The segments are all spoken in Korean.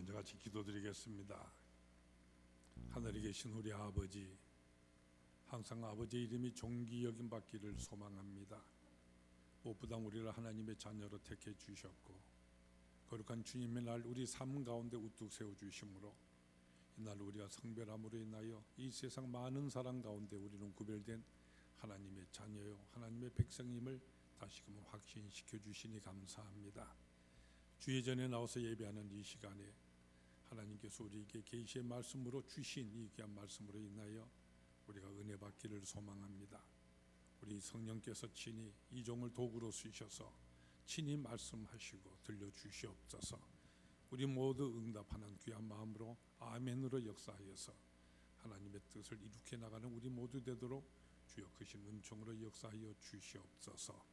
먼저 같이 기도드리겠습니다. 하늘에 계신 우리 아버지, 항상 아버지의 이름이 존귀 여김 받기를 소망합니다. 무엇보다 우리를 하나님의 자녀로 택해 주셨고 거룩한 주님의 날 우리 삶 가운데 우뚝 세워주심으로 이날 우리가 성별함으로 인하여 이 세상 많은 사람 가운데 우리는 구별된 하나님의 자녀요 하나님의 백성임을 다시금 확신시켜 주시니 감사합니다. 주의 전에 나와서 예배하는 이 시간에 하나님께서 우리에게 계시의 말씀으로 주신 이 귀한 말씀으로 인하여 우리가 은혜 받기를 소망합니다. 우리 성령께서 친히 이 종을 도구로 쓰셔서 친히 말씀하시고 들려주시옵소서. 우리 모두 응답하는 귀한 마음으로 아멘으로 역사하여서 하나님의 뜻을 이룩해 나가는 우리 모두 되도록 주여 크신 은총으로 역사하여 주시옵소서.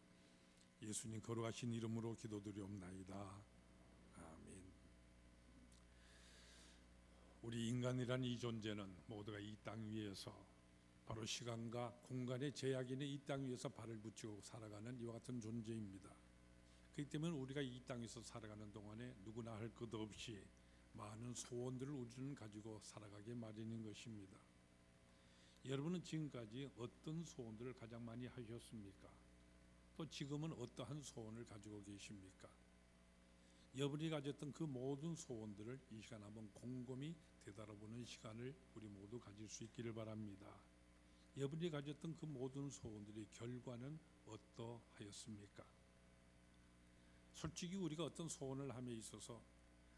예수님 거룩하신 이름으로 기도드리옵나이다. 아멘. 우리 인간이란 이 존재는 모두가 이 땅 위에서 바로 시간과 공간의 제약이 있는 이 땅 위에서 발을 붙이고 살아가는 이와 같은 존재입니다. 그렇기 때문에 우리가 이 땅에서 살아가는 동안에 누구나 할 것 없이 많은 소원들을 우리는 가지고 살아가게 마련인 것입니다. 여러분은 지금까지 어떤 소원들을 가장 많이 하셨습니까? 또 지금은 어떠한 소원을 가지고 계십니까? 여러분이 가졌던 그 모든 소원들을 이 시간 한번 곰곰이 되돌아보는 시간을 우리 모두 가질 수 있기를 바랍니다. 여러분이 가졌던 그 모든 소원들의 결과는 어떠하였습니까? 솔직히 우리가 어떤 소원을 함에 있어서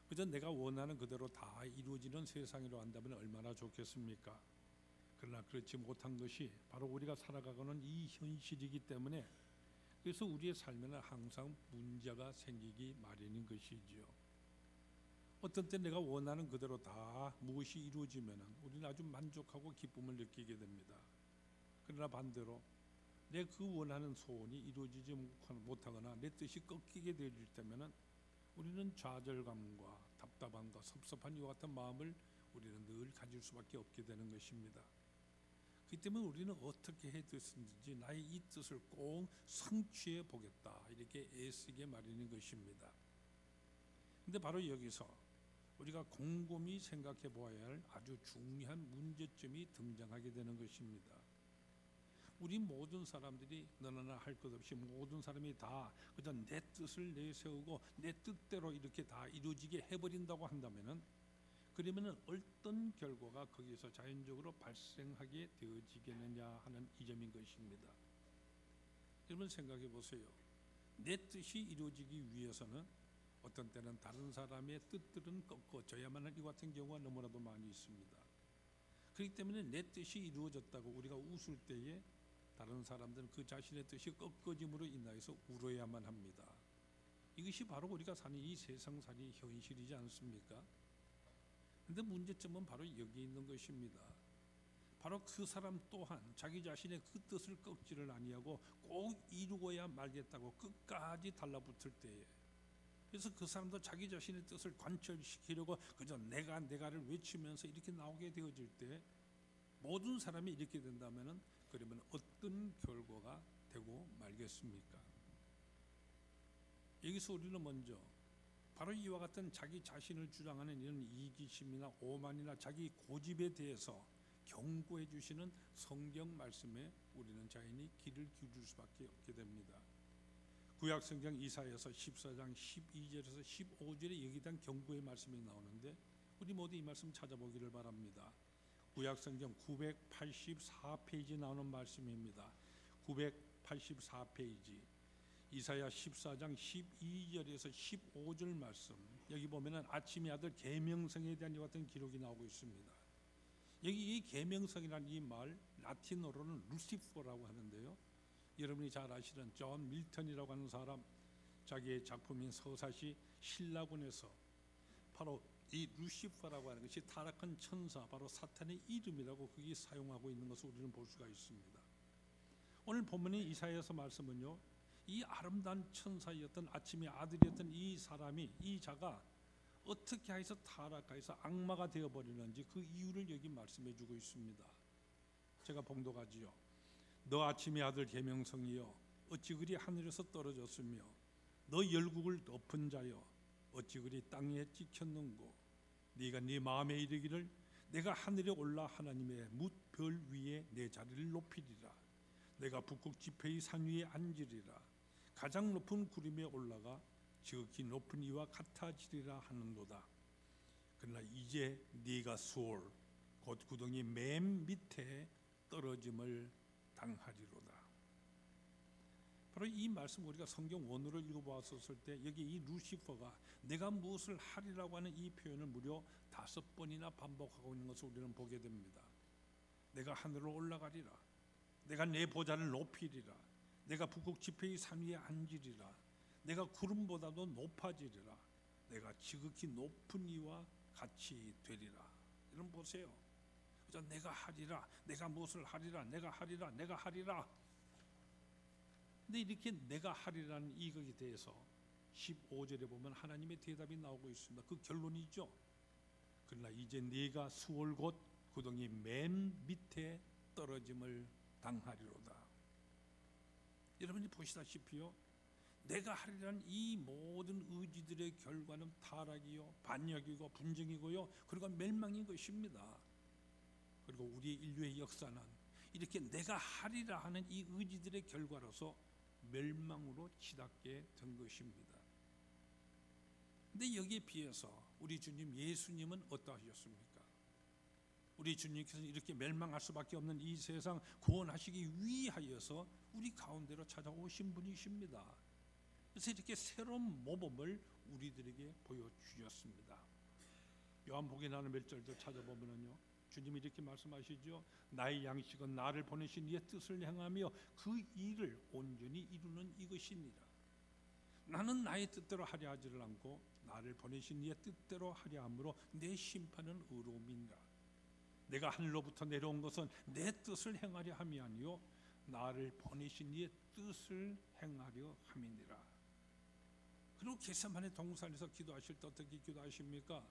그저 내가 원하는 그대로 다 이루어지는 세상으로 한다면 얼마나 좋겠습니까? 그러나 그렇지 못한 것이 바로 우리가 살아가고는 이 현실이기 때문에 그래서 우리의 삶에는 항상 문제가 생기기 마련인 것이지요. 어떤 때 내가 원하는 그대로 다 무엇이 이루어지면 우리는 아주 만족하고 기쁨을 느끼게 됩니다. 그러나 반대로 내 그 원하는 소원이 이루어지지 못하거나 내 뜻이 꺾이게 되질 때면 우리는 좌절감과 답답함과 섭섭한 이와 같은 마음을 우리는 늘 가질 수밖에 없게 되는 것입니다. 그렇기 때문에 우리는 어떻게 해서든지 나의 이 뜻을 꼭 성취해 보겠다 이렇게 애쓰게 마련인 것입니다. 그런데 바로 여기서 우리가 곰곰이 생각해 보아야 할 아주 중요한 문제점이 등장하게 되는 것입니다. 우리 모든 사람들이 너나 할 것 없이 모든 사람이 다 그저 내 뜻을 내세우고 내 뜻대로 이렇게 다 이루어지게 해버린다고 한다면은 그러면은 어떤 결과가 거기서 자연적으로 발생하게 되어지겠느냐 하는 이 점인 것입니다. 여러분 생각해 보세요. 내 뜻이 이루어지기 위해서는 어떤 때는 다른 사람의 뜻들은 꺾어져야만 하는 이 같은 경우가 너무나도 많이 있습니다. 그렇기 때문에 내 뜻이 이루어졌다고 우리가 웃을 때에 다른 사람들은 그 자신의 뜻이 꺾어짐으로 인하여서 울어야만 합니다. 이것이 바로 우리가 사는 이 세상살이 현실이지 않습니까? 그런데 문제점은 바로 여기 있는 것입니다. 바로 그 사람 또한 자기 자신의 그 뜻을 꺾지를 아니하고 꼭 이루어야 말겠다고 끝까지 달라붙을 때에 그래서 그 사람도 자기 자신의 뜻을 관철시키려고 그저 내가를 외치면서 이렇게 나오게 되어질 때 모든 사람이 이렇게 된다면 그러면 어떤 결과가 되고 말겠습니까? 여기서 우리는 먼저 바로 이와 같은 자기 자신을 주장하는 이런 이기심이나 오만이나 자기 고집에 대해서 경고해 주시는 성경 말씀에 우리는 자연히 귀를 기울일 수밖에 없게 됩니다. 구약 성경 이사야서 14장 12절에서 15절에 여기에 대한 경고의 말씀이 나오는데 우리 모두 이 말씀 찾아보기를 바랍니다. 구약 성경 984페이지 나오는 말씀입니다. 984페이지 이사야 14장 12절에서 15절 말씀 여기 보면은 아침의 아들 계명성에 대한 이와 같은 기록이 나오고 있습니다. 여기 이 계명성이라는 이 말 라틴어로는 루시퍼라고 하는데요. 여러분이 잘 아시는 존 밀턴이라고 하는 사람 자기의 작품인 서사시 신라군에서 바로 이 루시퍼라고 하는 것이 타락한 천사 바로 사탄의 이름이라고 거기 사용하고 있는 것을 우리는 볼 수가 있습니다. 오늘 본문의 이사야서 말씀은요. 이 아름다운 천사였던 아침의 아들이었던 이 사람이 이 자가 어떻게 해서 타락해서 악마가 되어버리는지 그 이유를 여기 말씀해 주고 있습니다. 제가 봉독하지요. 너 아침의 아들 계명성이여 어찌 그리 하늘에서 떨어졌으며 너 열국을 덮은 자여 어찌 그리 땅에 찍혔는고 네가 네 마음에 이르기를 내가 하늘에 올라 하나님의 뭇별 위에 내 자리를 높이리라. 내가 북극 지폐의 산 위에 앉으리라. 가장 높은 구름에 올라가 지극히 높은 이와 같아지리라 하는도다. 그러나 이제 네가 수월 곧 구덩이 맨 밑에 떨어짐을 당하리로다. 바로 이 말씀 우리가 성경 원어로 읽어보았을 때 여기 이 루시퍼가 내가 무엇을 하리라고 하는 이 표현을 무려 5번이나 반복하고 있는 것을 우리는 보게 됩니다. 내가 하늘로 올라가리라. 내가 내 보좌를 높이리라. 내가 북극 지폐의 산 위에 앉으리라. 내가 구름보다도 높아지리라. 내가 지극히 높은 이와 같이 되리라. 여러분 보세요. 내가 하리라. 내가 무엇을 하리라. 내가 하리라. 내가 하리라. 근데 이렇게 내가 하리라는 이것에 대해서 15절에 보면 하나님의 대답이 나오고 있습니다. 그 결론이죠. 그러나 이제 네가 수월 곧 구덩이 맨 밑에 떨어짐을 당하리로다. 여러분이 보시다시피요, 내가 하리라는 이 모든 의지들의 결과는 타락이요, 반역이고 분쟁이고요, 그리고 멸망인 것입니다. 그리고 우리 인류의 역사는 이렇게 내가 하리라 하는 이 의지들의 결과로서 멸망으로 치닫게 된 것입니다. 근데 여기에 비해서 우리 주님 예수님은 어떠하셨습니까? 우리 주님께서는 이렇게 멸망할 수밖에 없는 이 세상 구원하시기 위하여서 우리 가운데로 찾아오신 분이십니다. 그래서 이렇게 새로운 모범을 우리들에게 보여주셨습니다. 요한복음에 나는 몇 절도 찾아보면요, 주님이 이렇게 말씀하시죠. 나의 양식은 나를 보내신 이의 뜻을 행하며 그 일을 온전히 이루는 이것이니라. 나는 나의 뜻대로 하려 하지를 않고 나를 보내신 이의 뜻대로 하려 함으로 내 심판은 의로움이니라. 내가 하늘로부터 내려온 것은 내 뜻을 행하려 함이 아니요 나를 보내신 이의 뜻을 행하려 함이니라. 그리고 겟세마네 동산에서 기도하실 때 어떻게 기도하십니까?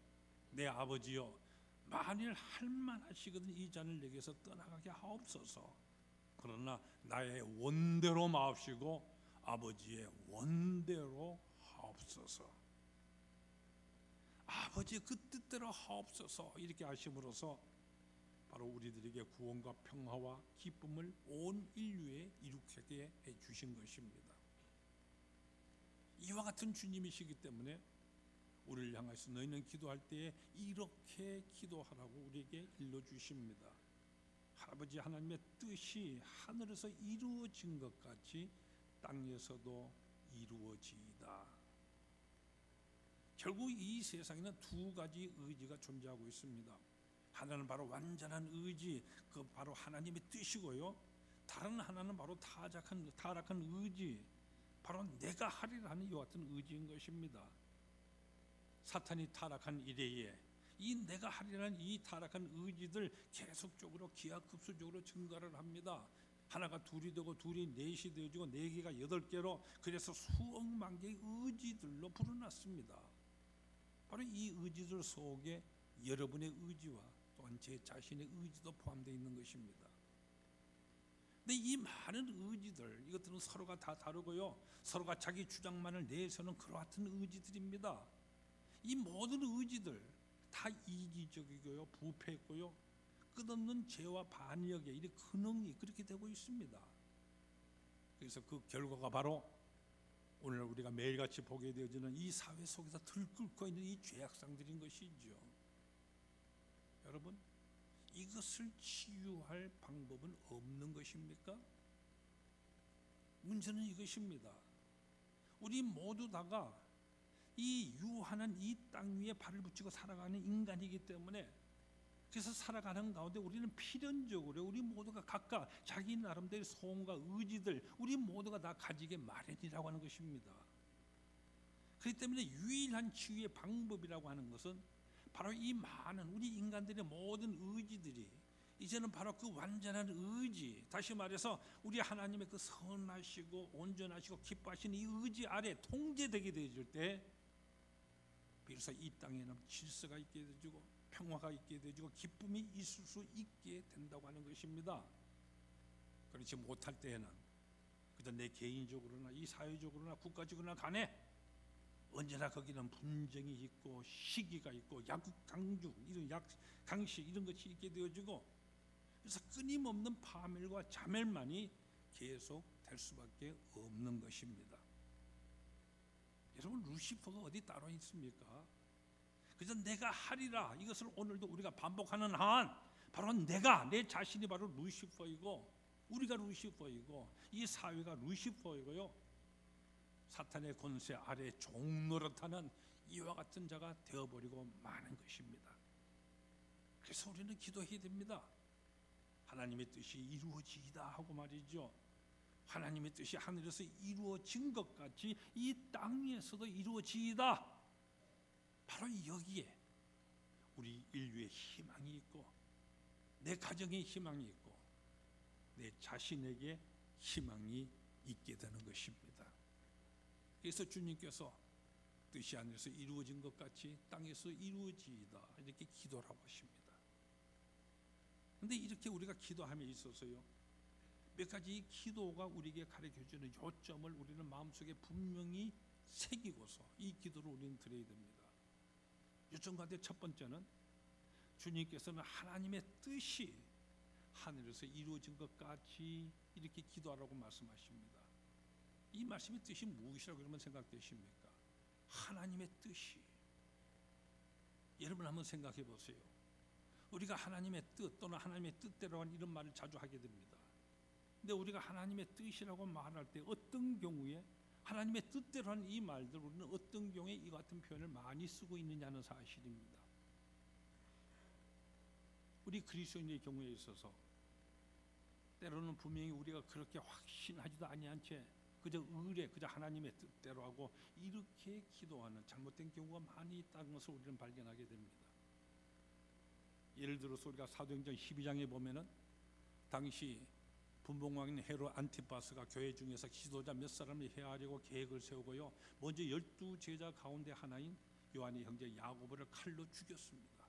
내 아버지여, 만일 할만하시거든 이 잔을 내게서 떠나가게 하옵소서. 그러나 나의 원대로 마옵시고 아버지의 원대로 하옵소서. 아버지의 그 뜻대로 하옵소서. 이렇게 하심으로써 바로 우리들에게 구원과 평화와 기쁨을 온 인류에 이룩하게 해주신 것입니다. 이와 같은 주님이시기 때문에 우리를 향해서 너희는 기도할 때에 이렇게 기도하라고 우리에게 일러주십니다. 할아버지 하나님의 뜻이 하늘에서 이루어진 것 같이 땅에서도 이루어지이다. 결국 이 세상에는 두 가지 의지가 존재하고 있습니다. 하나는 바로 완전한 의지, 그 바로 하나님의 뜻이고요. 다른 하나는 바로 타락한 의지, 바로 내가 하리라는 이와 같은 의지인 것입니다. 사탄이 타락한 이래에 이 내가 하리라는 이 타락한 의지들 계속적으로 기하급수적으로 증가를 합니다. 하나가 둘이 되고 둘이 넷이 되어지고 네 개가 8개로, 그래서 수억만 개의 의지들로 불어났습니다. 바로 이 의지들 속에 여러분의 의지와 또한 제 자신의 의지도 포함되어 있는 것입니다. 근데 이 많은 의지들, 이것들은 서로가 다 다르고요, 서로가 자기 주장만을 내세우는 그와 같은 의지들입니다. 이 모든 의지들 다 이기적이고요, 부패했고요, 끝없는 죄와 반역의 이 근원이 그렇게 되고 있습니다. 그래서 그 결과가 바로 오늘 우리가 매일같이 보게 되어지는 이 사회 속에서 들끓고 있는 이 죄악상들인 것이죠. 여러분, 이것을 치유할 방법은 없는 것입니까? 문제는 이것입니다. 우리 모두 다가 이 유한한 이 땅 위에 발을 붙이고 살아가는 인간이기 때문에, 그래서 살아가는 가운데 우리는 필연적으로 우리 모두가 각각 자기 나름대로 소원과 의지들 우리 모두가 다 가지게 마련이라고 하는 것입니다. 그렇기 때문에 유일한 치유의 방법이라고 하는 것은 바로 이 많은 우리 인간들의 모든 의지들이 이제는 바로 그 완전한 의지, 다시 말해서 우리 하나님의 그 선하시고 온전하시고 기뻐하시는 이 의지 아래 통제되게 되어질 때 비로소 이 땅에는 질서가 있게 되어지고 평화가 있게 되어지고 기쁨이 있을 수 있게 된다고 하는 것입니다. 그렇지 못할 때에는 그저 내 개인적으로나 이 사회적으로나 국가적으로나 간에 언제나 거기는 분쟁이 있고 시기가 있고 야국 강중 이런 강시 이런 것이 있게 되어지고, 그래서 끊임없는 파멸과 자멸만이 계속 될 수밖에 없는 것입니다. 여러분, 루시퍼가 어디 따로 있습니까? 그래서 내가 하리라, 이것을 오늘도 우리가 반복하는 한 바로 내 자신이 바로 루시퍼이고, 우리가 루시퍼이고, 이 사회가 루시퍼이고요, 사탄의 권세 아래 종노릇하는 이와 같은 자가 되어버리고 마는 것입니다. 그래서 우리는 기도해야 됩니다. 하나님의 뜻이 이루어지이다 하고 말이죠. 하나님의 뜻이 하늘에서 이루어진 것 같이 이 땅에서도 이루어지이다. 바로 여기에 우리 인류의 희망이 있고, 내 가정의 희망이 있고, 내 자신에게 희망이 있게 되는 것입니다. 그래서 주님께서 뜻이 하늘에서 이루어진 것 같이 땅에서 이루어지이다 이렇게 기도라고 하십니다. 그런데 이렇게 우리가 기도함에 있어서요, 몇 가지 기도가 우리에게 가르쳐주는 요점을 우리는 마음속에 분명히 새기고서 이 기도를 우리는 드려야 됩니다. 요점 가운데 첫 번째는, 주님께서는 하나님의 뜻이 하늘에서 이루어진 것 같이 이렇게 기도하라고 말씀하십니다. 이 말씀의 뜻이 무엇이라고 그러면 생각되십니까? 하나님의 뜻이. 여러분 한번 생각해 보세요. 우리가 하나님의 뜻 또는 하나님의 뜻대로 하는 이런 말을 자주 하게 됩니다. 근데 우리가 하나님의 뜻이라고 말할 때 어떤 경우에 하나님의 뜻대로 하는 이 말들, 우리는 어떤 경우에 이 같은 표현을 많이 쓰고 있느냐는 사실입니다. 우리 그리스도인의 경우에 있어서 때로는 분명히 우리가 그렇게 확신하지도 아니한 채 그저 의뢰, 그저 하나님의 뜻대로 하고 이렇게 기도하는 잘못된 경우가 많이 있다는 것을 우리는 발견하게 됩니다. 예를 들어서 우리가 사도행전 12장에 보면은 당시 분봉왕인 헤롯 안티파스가 교회 중에서 지도자 몇 사람을 해하려고 계획을 세우고요, 먼저 12제자 가운데 하나인 요한의 형제 야고보를 칼로 죽였습니다.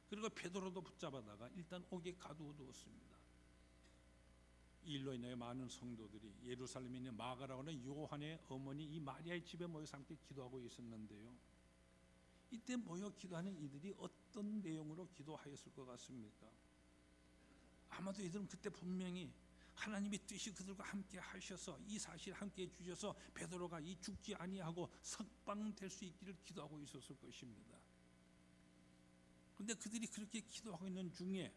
그리고 베드로도 붙잡아다가 일단 옥에 가두어두었습니다. 이 일로 인해 많은 성도들이 예루살렘에 있는 마가라고 하는 요한의 어머니 이 마리아의 집에 모여서 함께 기도하고 있었는데요, 이때 모여 기도하는 이들이 어떤 내용으로 기도하였을 것 같습니까? 아마도 이들은 그때 분명히 하나님의 뜻이 그들과 함께 하셔서 이 사실을 함께 해주셔서 베드로가 이 죽지 아니하고 석방될 수 있기를 기도하고 있었을 것입니다. 그런데 그들이 그렇게 기도하고 있는 중에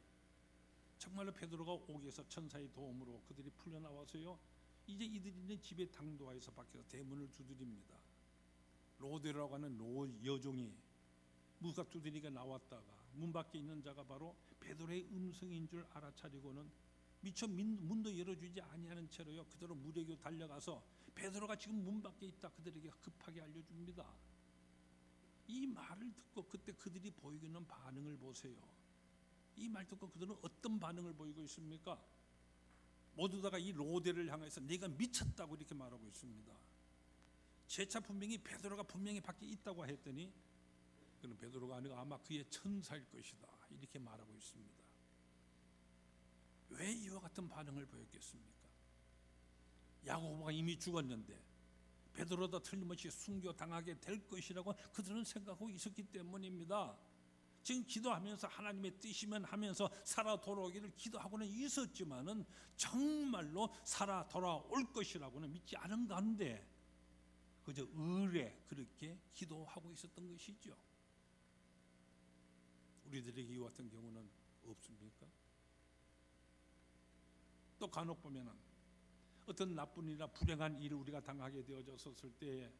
정말로 베드로가 옥에서 천사의 도움으로 그들이 풀려나와서요, 이제 이들이 있는 집에 당도하여서 밖에서 대문을 두드립니다. 로데라고 하는 여종이 문가 두드리게 나왔다가 문 밖에 있는 자가 바로 베드로의 음성인 줄 알아차리고는 미처 문도 열어주지 아니하는 채로요, 그대로 무리에게 달려가서 베드로가 지금 문 밖에 있다 그들에게 급하게 알려줍니다. 이 말을 듣고 그때 그들이 보이고 있는 반응을 보세요. 이 말 듣고 그들은 어떤 반응을 보이고 있습니까? 모두 다가 이 로데를 향해서 네가 미쳤다고 이렇게 말하고 있습니다. 재차 분명히 베드로가 분명히 밖에 있다고 했더니 그는 베드로가 아니고 아마 그의 천사일 것이다 이렇게 말하고 있습니다. 왜 이와 같은 반응을 보였겠습니까? 야고보가 이미 죽었는데 베드로도 틀림없이 순교당하게 될 것이라고 그들은 생각하고 있었기 때문입니다. 지금 기도하면서 하나님의 뜻이면 하면서 살아 돌아오기를 기도하고는 있었지만은 정말로 살아 돌아올 것이라고는 믿지 않은 가운데 그저 의뢰 그렇게 기도하고 있었던 것이죠. 우리들에게 이와 같은 경우는 없습니까? 또 간혹 보면은 어떤 나쁜 일이나 불행한 일을 우리가 당하게 되어졌을 때에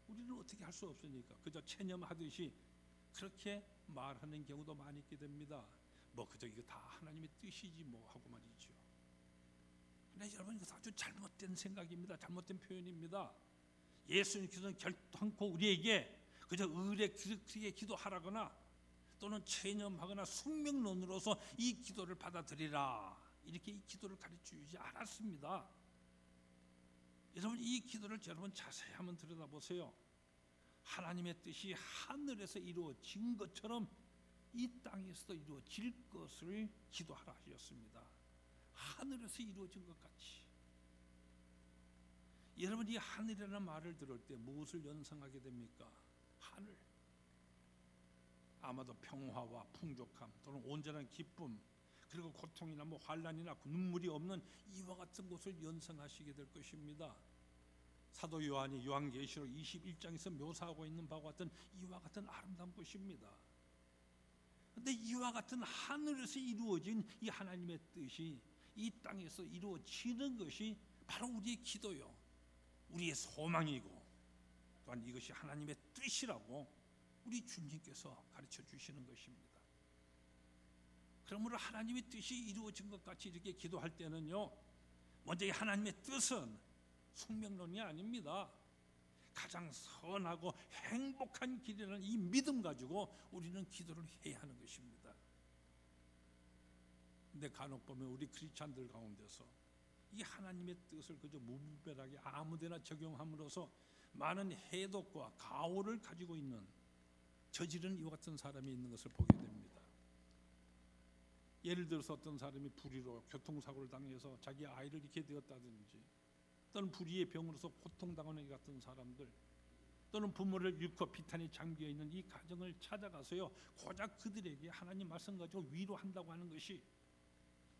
우리는 어떻게 할 수 없으니까 그저 체념하듯이 그렇게 말하는 경우도 많이 있게 됩니다. 뭐 그저 이거 다 하나님의 뜻이지 뭐 하고 말이죠. 근데 여러분 이거 아주 잘못된 생각입니다. 잘못된 표현입니다. 예수님께서는 결단코 우리에게 그저 의뢰 그렇게 기도하라거나 또는 체념하거나 숙명론으로서 이 기도를 받아들이라 이렇게 이 기도를 가르쳐주지 않았습니다. 여러분 이 기도를 여러분 자세히 한번 들여다보세요. 하나님의 뜻이 하늘에서 이루어진 것처럼 이 땅에서도 이루어질 것을 기도하라 하셨습니다. 하늘에서 이루어진 것 같이. 여러분, 이 하늘이라는 말을 들을 때 무엇을 연상하게 됩니까? 하늘. 아마도 평화와 풍족함 또는 온전한 기쁨, 그리고 고통이나 환난이나 눈물이 없는 이와 같은 것을 연상하시게 될 것입니다. 사도 요한이 요한계시록 21장에서 묘사하고 있는 바와 같은 이와 같은 아름다운 것입니다. 그런데 이와 같은 하늘에서 이루어진 이 하나님의 뜻이 이 땅에서 이루어지는 것이 바로 우리의 기도요, 우리의 소망이고, 또한 이것이 하나님의 뜻이라고 우리 주님께서 가르쳐 주시는 것입니다. 그러므로 하나님의 뜻이 이루어진 것 같이 이렇게 기도할 때는요, 먼저 이 하나님의 뜻은 숙명론이 아닙니다. 가장 선하고 행복한 길이라는 이 믿음 가지고 우리는 기도를 해야 하는 것입니다. 근데 간혹 보면 우리 크리스찬들 가운데서 이 하나님의 뜻을 그저 무분별하게 아무데나 적용함으로써 많은 해독과 가오를 가지고 있는, 저지른 이와 같은 사람이 있는 것을 보게 됩니다. 예를 들어서 어떤 사람이 불의로 교통사고를 당해서 자기 아이를 잃게 되었다든지, 또는 불의의 병으로서 고통당하는 이 같은 사람들, 또는 부모를 잃고 비탄에 잠겨있는 이 가정을 찾아가서요, 고작 그들에게 하나님 말씀 가지고 위로한다고 하는 것이,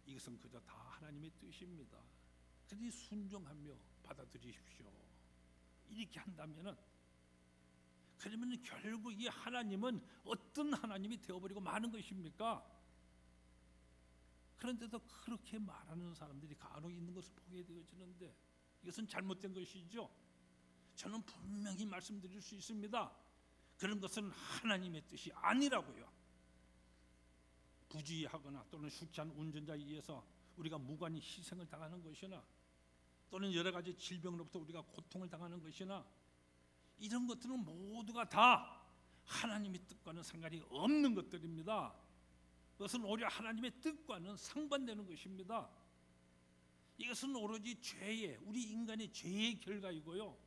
이것은 그저 다 하나님의 뜻입니다. 그러니 순종하며 받아들이십시오. 이렇게 한다면은, 그러면 결국 이 하나님은 어떤 하나님이 되어버리고 마는 것입니까? 그런데도 그렇게 말하는 사람들이 간혹 있는 것을 보게 되어지는데, 이것은 잘못된 것이죠. 저는 분명히 말씀드릴 수 있습니다. 그런 것은 하나님의 뜻이 아니라고요. 부주의하거나 또는 숙취한 운전자에 의해서 우리가 무관히 희생을 당하는 것이나, 또는 여러 가지 질병으로부터 우리가 고통을 당하는 것이나, 이런 것들은 모두가 다 하나님의 뜻과는 상관이 없는 것들입니다. 그것은 오히려 하나님의 뜻과는 상반되는 것입니다. 이것은 오로지 죄의, 우리 인간의 죄의 결과이고요,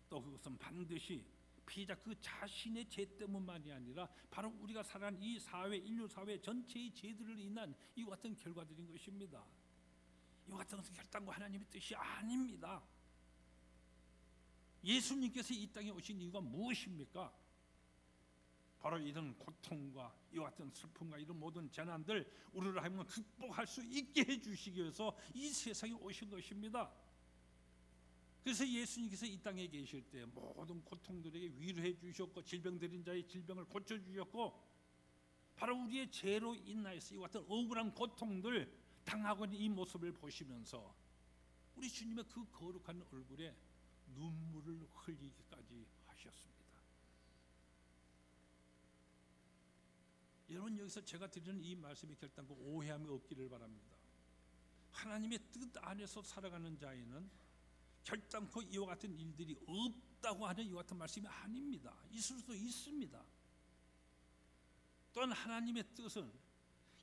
또 그것은 반드시 피자 그 자신의 죄 때문만이 아니라 바로 우리가 살아가는 이 사회, 인류 사회 전체의 죄들을 인한 이와 같은 결과들인 것입니다. 이와 같은 것은 결단과 하나님의 뜻이 아닙니다. 예수님께서 이 땅에 오신 이유가 무엇입니까? 바로 이런 고통과 이와 같은 슬픔과 이런 모든 재난들 우리를 하여금 극복할 수 있게 해주시기 위해서 이 세상에 오신 것입니다. 그래서 예수님께서 이 땅에 계실 때 모든 고통들에게 위로해 주셨고, 질병들인 자의 질병을 고쳐주셨고, 바로 우리의 죄로 인하여서 이와 같은 억울한 고통들 당하고 있는 이 모습을 보시면서 우리 주님의 그 거룩한 얼굴에 눈물을 흘리기까지 하셨습니다. 여러분, 여기서 제가 드리는 이 말씀의 결단과 오해함이 없기를 바랍니다. 하나님의 뜻 안에서 살아가는 자에는 결단코 이와 같은 일들이 없다고 하는 이와 같은 말씀이 아닙니다. 있을 수도 있습니다. 또한 하나님의 뜻은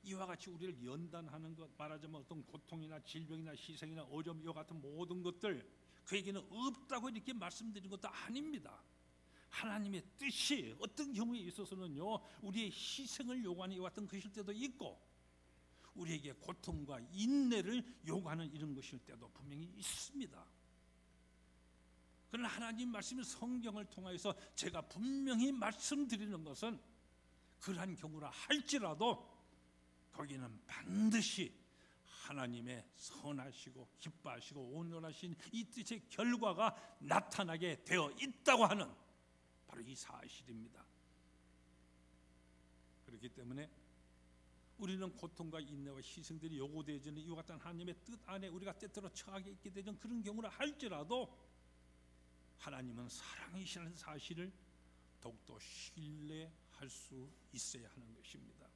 이와 같이 우리를 연단하는 것, 말하자면 어떤 고통이나 질병이나 희생이나 어려움, 이와 같은 모든 것들 그에게는 없다고 이렇게 말씀드린 것도 아닙니다. 하나님의 뜻이 어떤 경우에 있어서는요, 우리의 희생을 요구하는 이와 같은 것일 때도 있고, 우리에게 고통과 인내를 요구하는 이런 것일 때도 분명히 있습니다. 그러나 하나님 말씀인 성경을 통해서 제가 분명히 말씀드리는 것은, 그러한 경우라 할지라도 거기는 반드시 하나님의 선하시고 기뻐하시고 온전하신 이 뜻의 결과가 나타나게 되어 있다고 하는 바로 이 사실입니다. 그렇기 때문에 우리는 고통과 인내와 희생들이 요구되어지는 이와 같은 하나님의 뜻 안에 우리가 때때로 처하게 있게 되는 그런 경우라 할지라도, 하나님은 사랑이시라는 사실을 더욱더 신뢰할 수 있어야 하는 것입니다.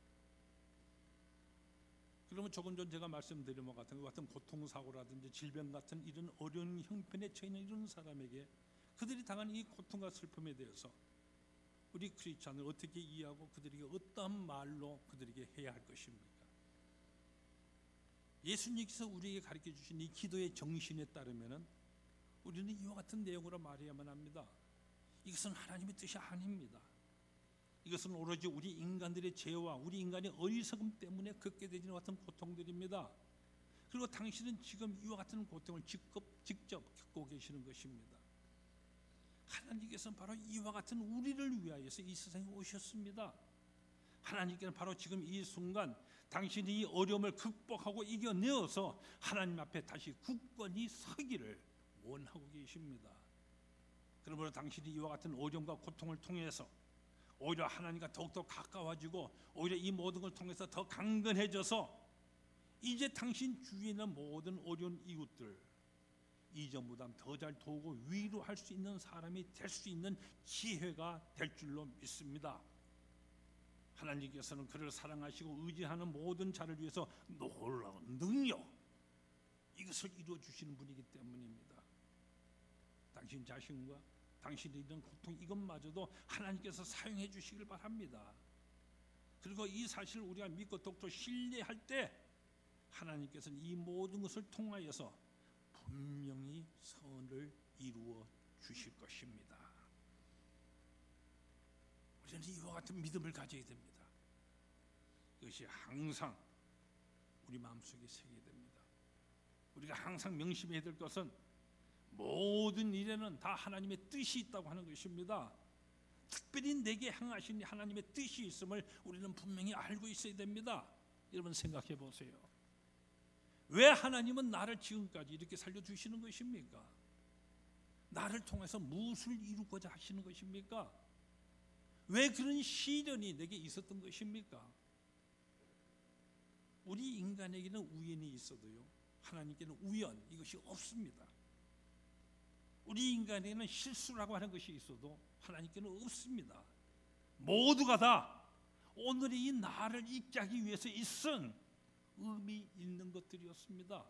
그러면 조금 전 제가 말씀드린 것 같은 그 같은 고통사고라든지 질병 같은 이런 어려운 형편에 처해 있는 이런 사람에게 그들이 당하는 이 고통과 슬픔에 대해서 우리 크리스찬을 어떻게 이해하고 그들에게 어떠한 말로 그들에게 해야 할 것입니까? 예수님께서 우리에게 가르쳐 주신 이 기도의 정신에 따르면은 우리는 이와 같은 내용으로 말해야만 합니다. 이것은 하나님의 뜻이 아닙니다. 이것은 오로지 우리 인간들의 죄와 우리 인간의 어리석음 때문에 겪게 되는 같은 고통들입니다. 그리고 당신은 지금 이와 같은 고통을 직접 겪고 계시는 것입니다. 하나님께서는 바로 이와 같은 우리를 위하여서 이 세상에 오셨습니다. 하나님께는 바로 지금 이 순간 당신이 이 어려움을 극복하고 이겨내어서 하나님 앞에 다시 굳건히 서기를 원하고 계십니다. 그러므로 당신이 이와 같은 어려움과 고통을 통해서 오히려 하나님과 더욱더 가까워지고 오히려 이 모든 걸 통해서 더 강건해져서 이제 당신 주위에 있는 모든 어려운 이웃들 이전보다 더 잘 도우고 위로할 수 있는 사람이 될 수 있는 기회가 될 줄로 믿습니다. 하나님께서는 그를 사랑하시고 의지하는 모든 자를 위해서 놀라운 능력 이것을 이루어 주시는 분이기 때문입니다. 당신 자신과 당신이 있는 고통 이것마저도 하나님께서 사용해 주시길 바랍니다. 그리고 이 사실을 우리가 믿고 더욱더 신뢰할 때 하나님께서는 이 모든 것을 통하여서 분명히 선을 이루어 주실 것입니다. 우리는 이와 같은 믿음을 가져야 됩니다. 이것이 항상 우리 마음속에 새겨야 됩니다. 우리가 항상 명심해야 될 것은 모든 일에는 다 하나님의 뜻이 있다고 하는 것입니다. 특별히 내게 향하신 하나님의 뜻이 있음을 우리는 분명히 알고 있어야 됩니다. 여러분 생각해 보세요. 왜 하나님은 나를 지금까지 이렇게 살려주시는 것입니까? 나를 통해서 무엇을 이루고자 하시는 것입니까? 왜 그런 시련이 내게 있었던 것입니까? 우리 인간에게는 우연이 있어도요 하나님께는 우연 이것이 없습니다. 우리 인간에게는 실수라고 하는 것이 있어도 하나님께는 없습니다. 모두가 다 오늘의 이 나를 있게 하기 위해서 있은 의미 있는 것들이었습니다.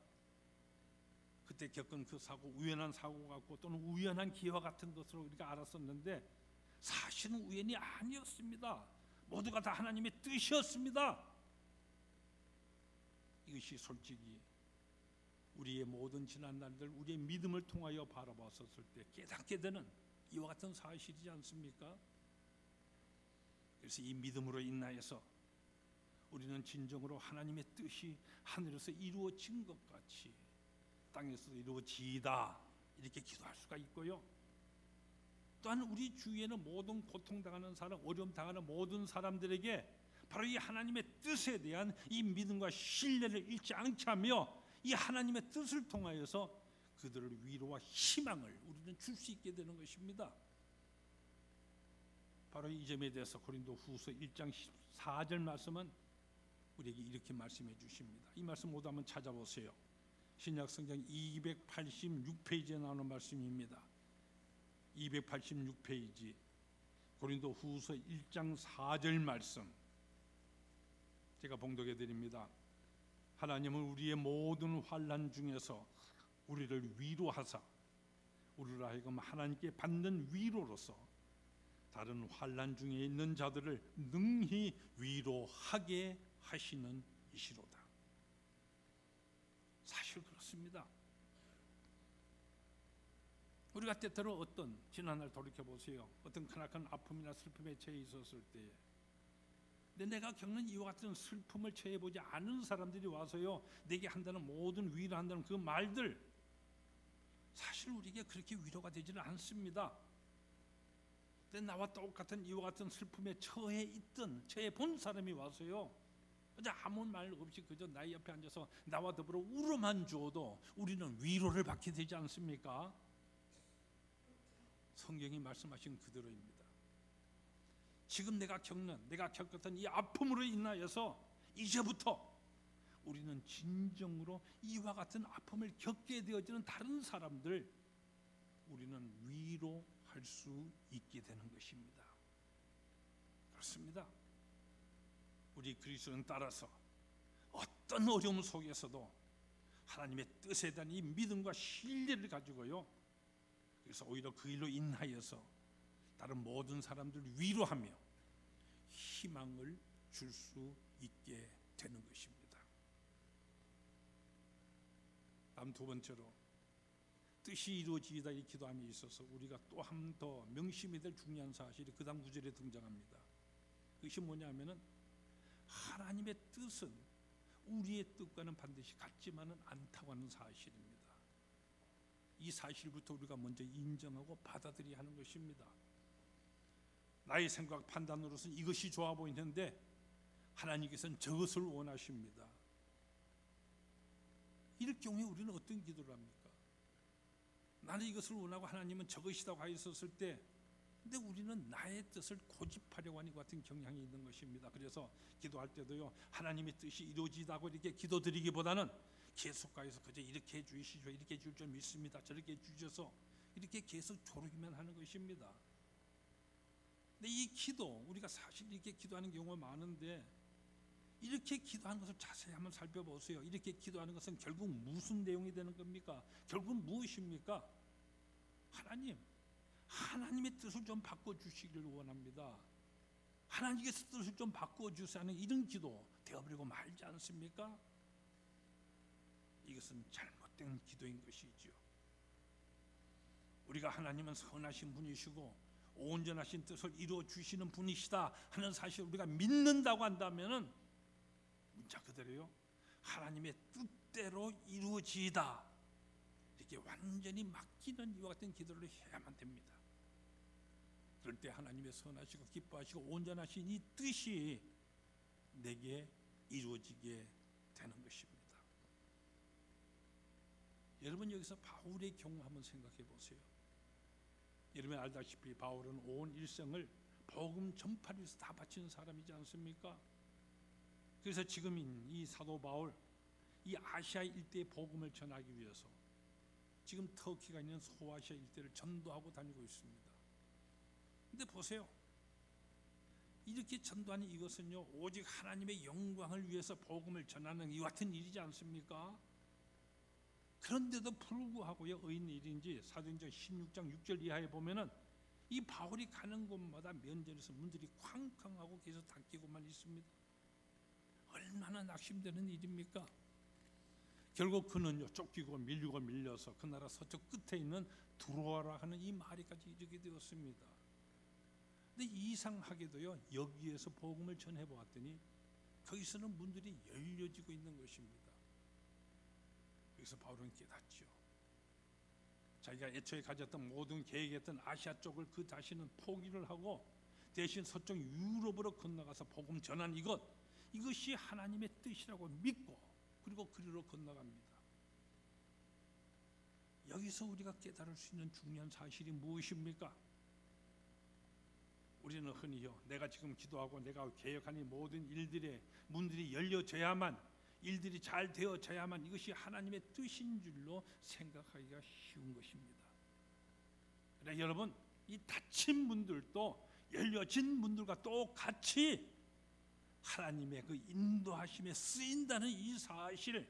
그때 겪은 그 사고 우연한 사고 같고 또는 우연한 기회와 같은 것으로 우리가 알았었는데 사실은 우연이 아니었습니다. 모두가 다 하나님의 뜻이었습니다. 이것이 솔직히 우리의 모든 지난 날들 우리의 믿음을 통하여 바라봤었을 때 깨닫게 되는 이와 같은 사실이지 않습니까? 그래서 이 믿음으로 인하여서 우리는 진정으로 하나님의 뜻이 하늘에서 이루어진 것 같이 땅에서도 이루어지이다 이렇게 기도할 수가 있고요. 또한 우리 주위에는 모든 고통당하는 사람, 어려움 당하는 모든 사람들에게 바로 이 하나님의 뜻에 대한 이 믿음과 신뢰를 잃지 않게 하며 이 하나님의 뜻을 통하여서 그들을 위로와 희망을 우리는 줄 수 있게 되는 것입니다. 바로 이 점에 대해서 고린도후서 1장 14절 말씀은 우리에게 이렇게 말씀해 주십니다. 이 말씀 모두 한번 찾아보세요. 신약성경 286페이지에 나오는 말씀입니다. 286페이지 고린도후서 1장 4절 말씀 제가 봉독해 드립니다. 하나님은 우리의 모든 환난 중에서 우리를 위로하사 우리를 하여금 하나님께 받는 위로로서 다른 환난 중에 있는 자들을 능히 위로하게 하시는 이시로다. 사실 그렇습니다. 우리가 때때로 어떤 지난날 돌이켜보세요. 어떤 크나큰 아픔이나 슬픔에 처해 있었을 때 근데 내가 겪는 이와 같은 슬픔을 처해보지 않은 사람들이 와서요 내게 한다는 모든 위로한다는 그 말들 사실 우리에게 그렇게 위로가 되지는 않습니다. 근데 나와 똑같은 이와 같은 슬픔에 처해 본 사람이 와서요 아무 말 없이 그저 나의 옆에 앉아서 나와 더불어 울어만 주어도 우리는 위로를 받게 되지 않습니까? 성경이 말씀하신 그대로입니다. 지금 내가 겪었던 이 아픔으로 인하여서 이제부터 우리는 진정으로 이와 같은 아픔을 겪게 되어지는 다른 사람들 우리는 위로할 수 있게 되는 것입니다. 그렇습니다. 우리 그리스도는 따라서 어떤 어려움 속에서도 하나님의 뜻에 대한 이 믿음과 신뢰를 가지고요 그래서 오히려 그 일로 인하여서 다른 모든 사람들을 위로하며 희망을 줄 수 있게 되는 것입니다. 다음 두 번째로 뜻이 이루어지다 이 기도함에 있어서 우리가 또 한 더 명심해야 될 중요한 사실이 그 다음 구절에 등장합니다. 그것이 뭐냐면은 하나님의 뜻은 우리의 뜻과는 반드시 같지만은 않다고 하는 사실입니다. 이 사실부터 우리가 먼저 인정하고 받아들여야 하는 것입니다. 나의 생각 판단으로서는 이것이 좋아 보이는데 하나님께서는 저것을 원하십니다. 이럴 경우에 우리는 어떤 기도를 합니까? 나는 이것을 원하고 하나님은 저것이라고 하였었을 때, 근데 우리는 나의 뜻을 고집하려고 하는 것 같은 경향이 있는 것입니다. 그래서 기도할 때도요, 하나님의 뜻이 이루어지다고 이렇게 기도드리기보다는 계속가서 그저 이렇게 해주시죠, 이렇게 해줄 줄 믿습니다, 저렇게 해주셔서 이렇게 계속 조르기만 하는 것입니다. 근데 이 기도, 우리가 사실 이렇게 기도하는 경우가 많은데 이렇게 기도하는 것을 자세히 한번 살펴보세요. 이렇게 기도하는 것은 결국 무슨 내용이 되는 겁니까? 결국 무엇입니까? 하나님의 뜻을 좀 바꿔주시기를 원합니다. 하나님께서 뜻을 좀 바꿔주시는 이런 기도 되어버리고 말지 않습니까? 이것은 잘못된 기도인 것이지요. 우리가 하나님은 선하신 분이시고 온전하신 뜻을 이루어 주시는 분이시다 하는 사실을 우리가 믿는다고 한다면은 문자 그대로요, 하나님의 뜻대로 이루어지이다 이렇게 완전히 맡기는 이와 같은 기도를 해야만 됩니다. 그럴 때 하나님의 선하시고 기뻐하시고 온전하신 이 뜻이 내게 이루어지게 되는 것입니다. 여러분, 여기서 바울의 경우 한번 생각해 보세요. 여러분 알다시피 바울은 온 일생을 복음 전파를 위해서 다 바치는 사람이지 않습니까? 그래서 지금인 이 사도 바울, 이 아시아 일대의 복음을 전하기 위해서 지금 터키가 있는 소아시아 일대를 전도하고 다니고 있습니다. 근데 보세요, 이렇게 전도하는 이것은요, 오직 하나님의 영광을 위해서 복음을 전하는 이 같은 일이지 않습니까? 그런데도 불구하고요, 어인 일인지 사도행전 16장 6절 이하에 보면은 이 바울이 가는 곳마다 면전에서 문들이 쾅쾅하고 계속 닫히고만 있습니다. 얼마나 낙심되는 일입니까? 결국 그는요, 쫓기고 밀리고 밀려서 그 나라 서쪽 끝에 있는 두로아라 하는 이 마을까지 이르게 되었습니다. 근데 이상하게도요, 여기에서 복음을 전해 보았더니 거기서는 문들이 열려지고 있는 것입니다. 여기서 바울은 깨닫죠. 자기가 애초에 가졌던 모든 계획했던 아시아 쪽을 그 자신은 포기를 하고 대신 서쪽 유럽으로 건너가서 복음 전한 이것이 하나님의 뜻이라고 믿고 그리고 그리로 건너갑니다. 여기서 우리가 깨달을 수 있는 중요한 사실이 무엇입니까? 우리는 흔히요, 내가 지금 기도하고 내가 계획하는 모든 일들의 문들이 열려져야만, 일들이 잘 되어져야만 이것이 하나님의 뜻인 줄로 생각하기가 쉬운 것입니다. 그러나 여러분, 이 닫힌 문들도 열려진 문들과 똑같이 하나님의 그 인도하심에 쓰인다는 이 사실을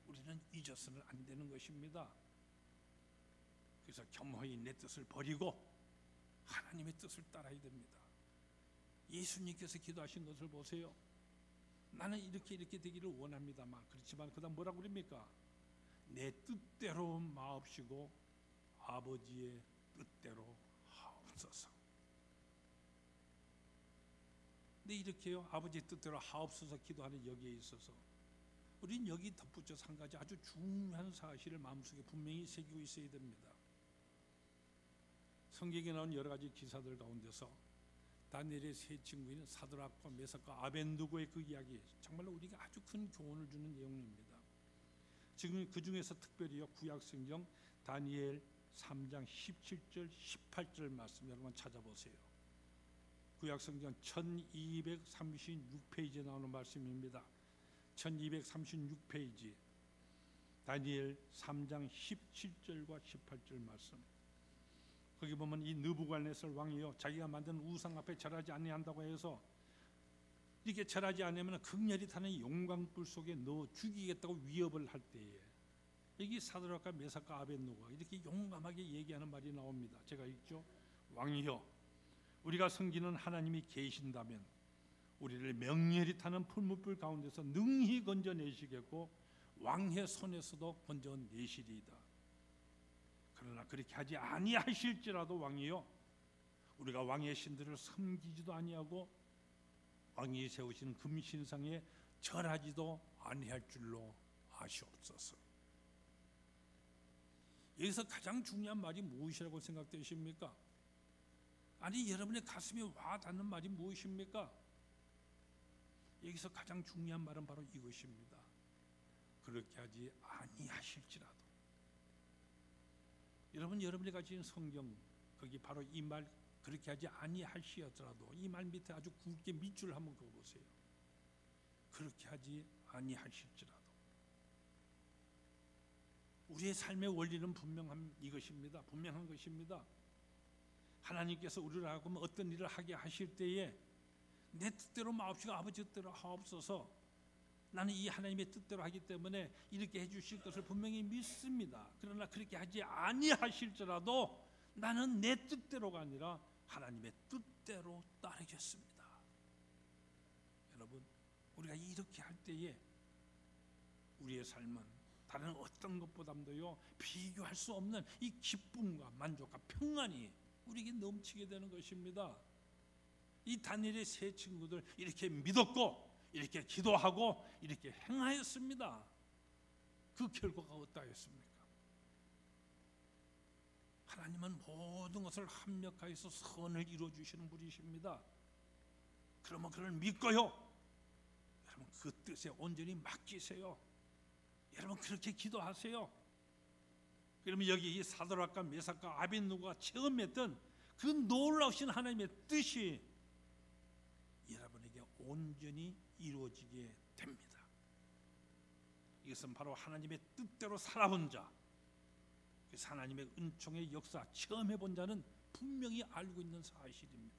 우리는 잊어서는 안 되는 것입니다. 그래서 겸허히 내 뜻을 버리고 하나님의 뜻을 따라야 됩니다. 예수님께서 기도하신 것을 보세요. 나는 이렇게 되기를 원합니다만, 그렇지만 그다음 뭐라고 그럽니까? 내 뜻대로 마옵시고 아버지의 뜻대로 하옵소서. 근데 이렇게요, 아버지의 뜻대로 하옵소서 기도하는 여기에 있어서 우리는 여기 덧붙여서 한 가지 아주 중요한 사실을 마음속에 분명히 새기고 있어야 됩니다. 성경에 나온 여러 가지 기사들 가운데서 다니엘의 세 친구인 사드락과 메삭과 아벤느고의 그 이야기, 정말로 우리가 아주 큰 교훈을 주는 내용입니다. 지금 그 중에서 특별히요, 구약성경 다니엘 3장 17절 18절 말씀 여러분 찾아보세요. 구약성경 1236페이지에 나오는 말씀입니다. 1236페이지 다니엘 3장 17절과 18절 말씀. 거기 보면 이 느부갓네살 왕이요, 자기가 만든 우상 앞에 절하지 아니한다고 해서 이렇게 절하지 않으면 극렬히 타는 용광불 속에 넣어 죽이겠다고 위협을 할 때에 여기 사드락과 메삭과 아벤느고가 이렇게 용감하게 얘기하는 말이 나옵니다. 제가 읽죠. 왕이여, 우리가 섬기는 하나님이 계신다면 우리를 명렬히 타는 풀무불 가운데서 능히 건져내시겠고 왕의 손에서도 건져내시리이다. 그러나 그렇게 하지 아니하실지라도 왕이요, 우리가 왕의 신들을 섬기지도 아니하고 왕이 세우시는 금신상에 절하지도 아니할 줄로 아시옵소서. 여기서 가장 중요한 말이 무엇이라고 생각되십니까? 아니, 여러분의 가슴에 와닿는 말이 무엇입니까? 여기서 가장 중요한 말은 바로 이것입니다. 그렇게 하지 아니하실지라도. 여러분이 가진 성경, 거기 바로 이 말, 그렇게 하지 아니하시더라도, 이 말 밑에 아주 굵게 밑줄 한번 그어보세요. 그렇게 하지 아니하실지라도. 우리의 삶의 원리는 분명한 것입니다. 하나님께서 우리를 하고 어떤 일을 하게 하실 때에 내 뜻대로 마옵시고 아버지 뜻대로 하옵소서, 나는 이 하나님의 뜻대로 하기 때문에 이렇게 해주실 것을 분명히 믿습니다. 그러나 그렇게 하지 아니하실지라도 나는 내 뜻대로가 아니라 하나님의 뜻대로 따르겠습니다. 여러분, 우리가 이렇게 할 때에 우리의 삶은 다른 어떤 것보다도요 비교할 수 없는 이 기쁨과 만족과 평안이 우리에게 넘치게 되는 것입니다. 이 다니엘의 세 친구들 이렇게 믿었고 이렇게 기도하고 이렇게 행하였습니다. 그 결과가 어떠했습니까? 하나님은 모든 것을 합력하여서 선을 이루어주시는 분이십니다. 그러면 그를 믿고요, 여러분 그 뜻에 온전히 맡기세요. 여러분 그렇게 기도하세요. 그러면 여기 이 사드락과 메삭과 아벳느고가 체험했던 그 놀라우신 하나님의 뜻이 여러분에게 온전히 이루어지게 됩니다. 이것은 바로 하나님의 뜻대로 살아본 자, 하나님의 은총의 역사 체험해본 자는 분명히 알고 있는 사실입니다.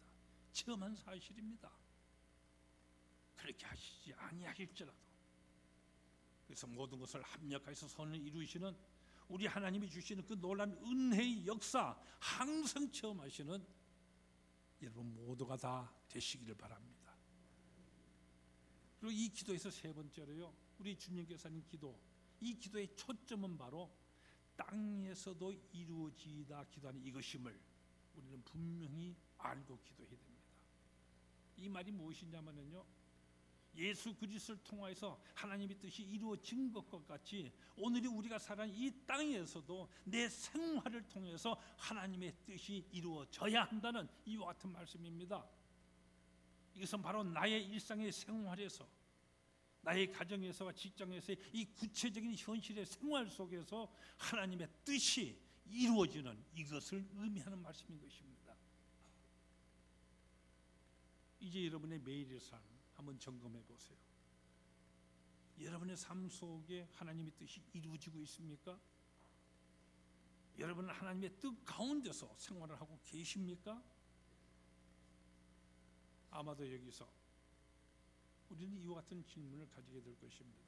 체험한 사실입니다. 그렇게 하시지 아니하실지라도. 그래서 모든 것을 합력하여서 선을 이루시는 우리 하나님이 주시는 그 놀라운 은혜의 역사 항상 체험하시는 여러분 모두가 다 되시기를 바랍니다. 그리고 이 기도에서 세 번째로요, 우리 주님께서 하는 기도, 이 기도의 초점은 바로 땅에서도 이루어지다 기도하는 이것임을 우리는 분명히 알고 기도해야 됩니다. 이 말이 무엇이냐면요, 예수 그리스도를 통하여서 하나님의 뜻이 이루어진 것과 같이 오늘이 우리가 살아가는 이 땅에서도 내 생활을 통해서 하나님의 뜻이 이루어져야 한다는 이와 같은 말씀입니다. 이것은 바로 나의 일상의 생활에서, 나의 가정에서와 직장에서의 이 구체적인 현실의 생활 속에서 하나님의 뜻이 이루어지는 이것을 의미하는 말씀인 것입니다. 이제 여러분의 매일의 삶 한번 점검해 보세요. 여러분의 삶 속에 하나님의 뜻이 이루어지고 있습니까? 여러분은 하나님의 뜻 가운데서 생활을 하고 계십니까? 아마도 여기서 우리는 이와 같은 질문을 가지게 될 것입니다.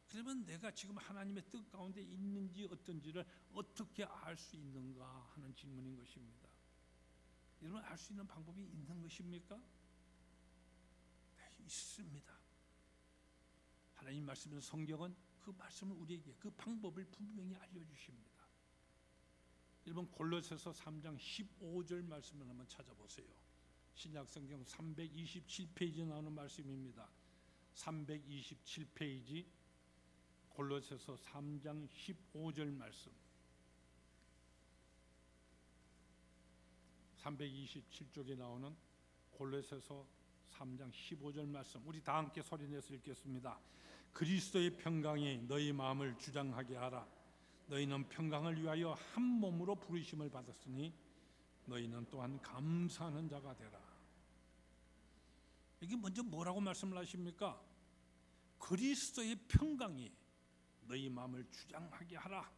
그러면 내가 지금 하나님의 뜻 가운데 있는지 어떤지를 어떻게 알 수 있는가 하는 질문인 것입니다. 여러분 알 수 있는 방법이 있는 것입니까? 네, 있습니다. 하나님 말씀인 성경은 그 말씀을 우리에게 그 방법을 분명히 알려주십니다. 여러분 골로새서 3장 15절 말씀을 한번 찾아보세요. 신약성경 327페이지에 나오는 말씀입니다. 327페이지 골로새서 3장 15절 말씀. 327쪽에 나오는 골로새서 3장 15절 말씀, 우리 다 함께 소리내서 읽겠습니다. 그리스도의 평강이 너희 마음을 주장하게 하라. 너희는 평강을 위하여 한 몸으로 부르심을 받았으니 너희는 또한 감사하는 자가 되라. 이게 먼저 뭐라고 말씀을 하십니까? 그리스도의 평강이 너희 마음을 주장하게 하라.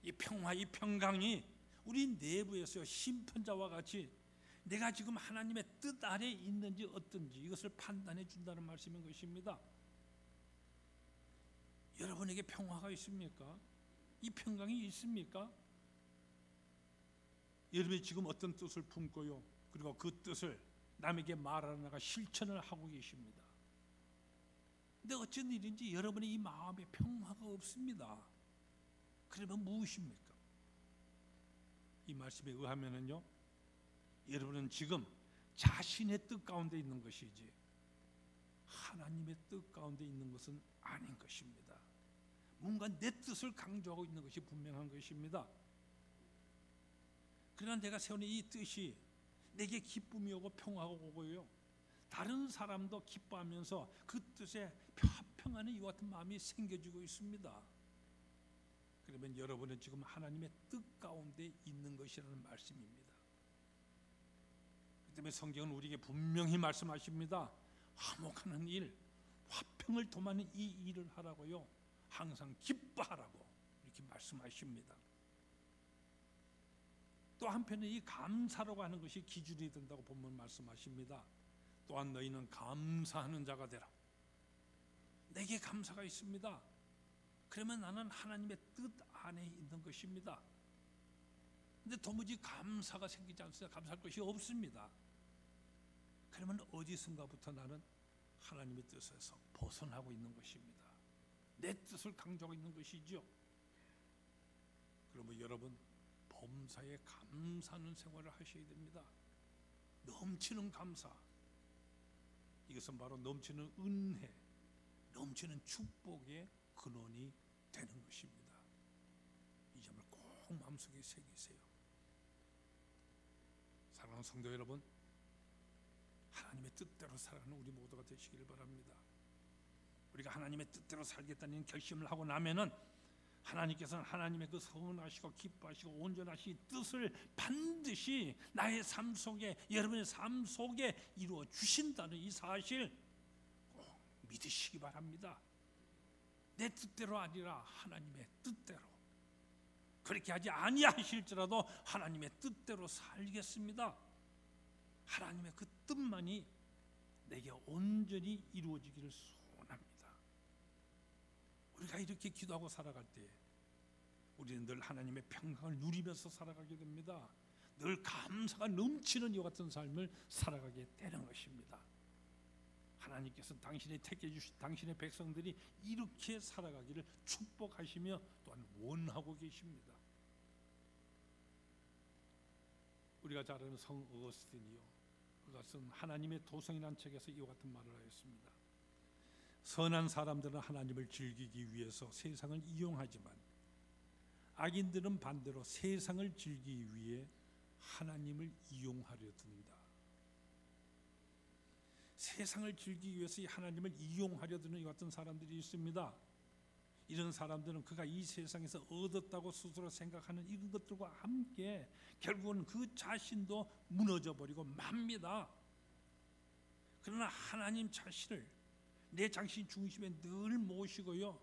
이 평화, 이 평강이 우리 내부에서 심판자와 같이 내가 지금 하나님의 뜻 아래 있는지 어떤지 이것을 판단해 준다는 말씀인 것입니다. 여러분에게 평화가 있습니까? 이 평강이 있습니까? 여러분이 지금 어떤 뜻을 품고요, 그리고 그 뜻을 남에게 말하다가 실천을 하고 계십니다. 근데 어쩐 일인지 여러분의 이 마음에 평화가 없습니다. 그러면 무엇입니까? 이 말씀에 의하면은요, 여러분은 지금 자신의 뜻 가운데 있는 것이지 하나님의 뜻 가운데 있는 것은 아닌 것입니다. 뭔가 내 뜻을 강조하고 있는 것이 분명한 것입니다. 그러나 내가 세우는 이 뜻이 내게 기쁨이 오고 평화가 오고요, 다른 사람도 기뻐하면서 그 뜻에 합평하는 이와 같은 마음이 생겨지고 있습니다. 그러면 여러분은 지금 하나님의 뜻 가운데 있는 것이라는 말씀입니다. 그 때문에 성경은 우리에게 분명히 말씀하십니다. 화목하는 일, 화평을 도모하는 이 일을 하라고요, 항상 기뻐하라고 이렇게 말씀하십니다. 또 한편에 이 감사라고 하는 것이 기준이 된다고 본문 말씀하십니다. 또한 너희는 감사하는 자가 되라. 내게 감사가 있습니다. 그러면 나는 하나님의 뜻 안에 있는 것입니다. 근데 도무지 감사가 생기지 않습니다. 감사할 것이 없습니다. 그러면 어디선가부터 나는 하나님의 뜻에서 벗어나고 있는 것입니다. 내 뜻을 강조하고 있는 것이죠. 그러면 여러분, 범사에 감사하는 생활을 하셔야 됩니다. 넘치는 감사, 이것은 바로 넘치는 은혜, 넘치는 축복의 근원이 되는 것입니다. 이 점을 꼭 마음속에 새기세요. 사랑하는 성도 여러분, 하나님의 뜻대로 살아가는 우리 모두가 되시기를 바랍니다. 우리가 하나님의 뜻대로 살겠다는 결심을 하고 나면은 하나님께서는 하나님의 그 선하시고 기뻐하시고 온전하신 뜻을 반드시 나의 삶 속에, 여러분의 삶 속에 이루어 주신다는 이 사실 꼭 믿으시기 바랍니다. 내 뜻대로 아니라 하나님의 뜻대로. 그렇게 하지 아니하실지라도 하나님의 뜻대로 살겠습니다. 하나님의 그 뜻만이 내게 온전히 이루어지기를 소원합니다. 우리가 이렇게 기도하고 살아갈 때 우리는 늘 하나님의 평강을 누리면서 살아가게 됩니다. 늘 감사가 넘치는 이와 같은 삶을 살아가게 되는 것입니다. 하나님께서 당신이 택해 주신 당신의 백성들이 이렇게 살아가기를 축복하시며 또한 원하고 계십니다. 우리가 잘 아는 성 어거스틴이요, 그가 쓴 하나님의 도성이라는 책에서 이와 같은 말을 하였습니다. 선한 사람들은 하나님을 즐기기 위해서 세상을 이용하지만 악인들은 반대로 세상을 즐기기 위해 하나님을 이용하려 든다. 세상을 즐기기 위해서 하나님을 이용하려 드는 이 같은 사람들이 있습니다. 이런 사람들은 그가 이 세상에서 얻었다고 스스로 생각하는 이런 것들과 함께 결국은 그 자신도 무너져 버리고 맙니다. 그러나 하나님 자신을 내 자신 중심에 늘 모시고요,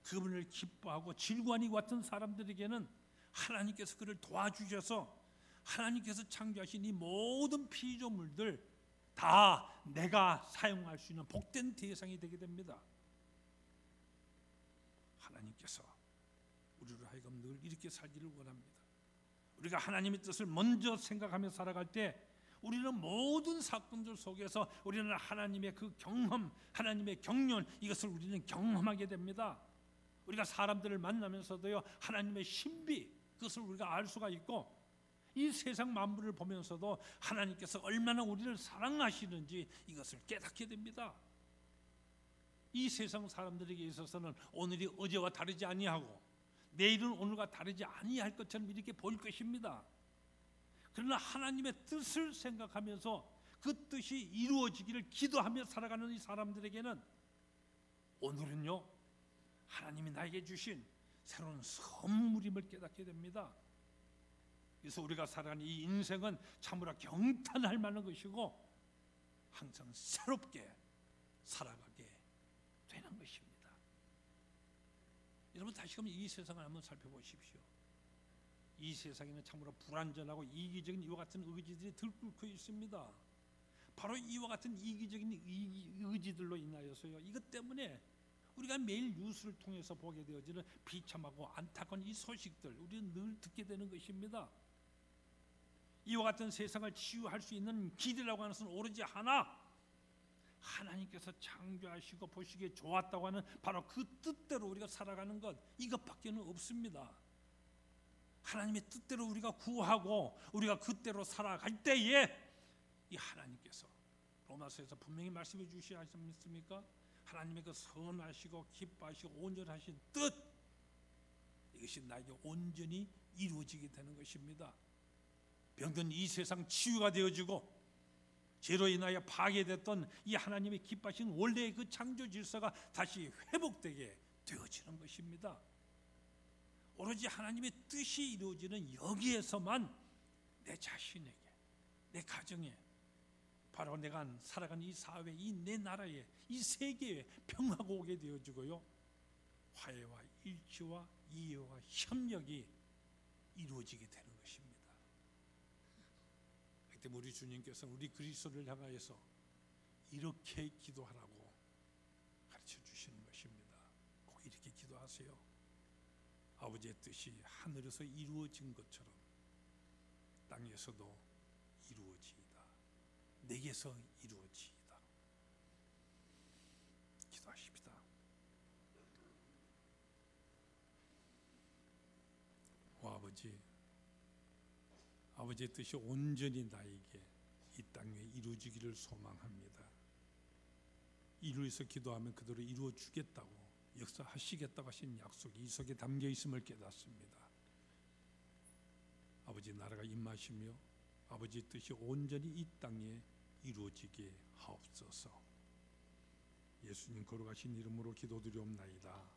그분을 기뻐하고 즐거워하는 이 같은 사람들에게는 하나님께서 그를 도와주셔서 하나님께서 창조하신 이 모든 피조물들 다 내가 사용할 수 있는 복된 대상이 되게 됩니다. 하나님께서 우리로 하여금 늘 이렇게 살기를 원합니다. 우리가 하나님의 뜻을 먼저 생각하며 살아갈 때 우리는 모든 사건들 속에서 우리는 하나님의 그 경험, 하나님의 경륜, 이것을 우리는 경험하게 됩니다. 우리가 사람들을 만나면서도요, 하나님의 신비, 그것을 우리가 알 수가 있고, 이 세상 만물을 보면서도 하나님께서 얼마나 우리를 사랑하시는지 이것을 깨닫게 됩니다. 이 세상 사람들에게 있어서는 오늘이 어제와 다르지 아니하고 내일은 오늘과 다르지 아니할 것처럼 이렇게 보일 것입니다. 그러나 하나님의 뜻을 생각하면서 그 뜻이 이루어지기를 기도하며 살아가는 이 사람들에게는 오늘은요, 하나님이 나에게 주신 새로운 선물임을 깨닫게 됩니다. 그래서 우리가 살아가는 이 인생은 참으로 경탄할 만한 것이고 항상 새롭게 살아가게 되는 것입니다. 여러분, 다시금 이 세상을 한번 살펴보십시오. 이 세상에는 참으로 불완전하고 이기적인 이와 같은 의지들이 들끓고 있습니다. 바로 이와 같은 이기적인 의지들로 인하여서요, 이것 때문에 우리가 매일 뉴스를 통해서 보게 되어지는 비참하고 안타까운 이 소식들, 우리는 늘 듣게 되는 것입니다. 이와 같은 세상을 치유할 수 있는 길이라고 하는 것은 오로지 하나, 하나님께서 창조하시고 보시기에 좋았다고 하는 바로 그 뜻대로 우리가 살아가는 것, 이것밖에는 없습니다. 하나님의 뜻대로 우리가 구하고 우리가 그대로 살아갈 때에 이 하나님께서 로마서에서 분명히 말씀해 주시지 않습니까? 하나님의 그 선하시고 기뻐하시고 온전하신 뜻, 이것이 나에게 온전히 이루어지게 되는 것입니다. 병든 이 세상 치유가 되어지고 죄로 인하여 파괴됐던 이 하나님의 기뻐하신 원래의 그 창조 질서가 다시 회복되게 되어지는 것입니다. 오로지 하나님의 뜻이 이루어지는 여기에서만 내 자신에게, 내 가정에, 바로 내가 살아가는 이 사회, 이 내 나라에, 이 세계에 평화가 오게 되어지고요, 화해와 일치와 이해와 협력이 이루어지게 되는 것입니다. 그때 우리 주님께서는 우리 그리스도를 향하여서 이렇게 기도하라고 가르쳐 주시는 것입니다. 꼭 이렇게 기도하세요. 아버지의 뜻이 하늘에서 이루어진 것처럼 땅에서도 이루어지이다. 내게서 이루어지이다. 기도하십시다. 오 아버지, 아버지의 뜻이 온전히 나에게 이 땅에 이루어지기를 소망합니다. 이루어서 기도하면 그대로 이루어 주겠다고, 역사하시겠다고 하신 약속이 이 속에 담겨 있음을 깨닫습니다. 아버지 나라가 임하시며 아버지의 뜻이 온전히 이 땅에 이루어지게 하옵소서. 예수님 거룩하신 이름으로 기도드리옵나이다.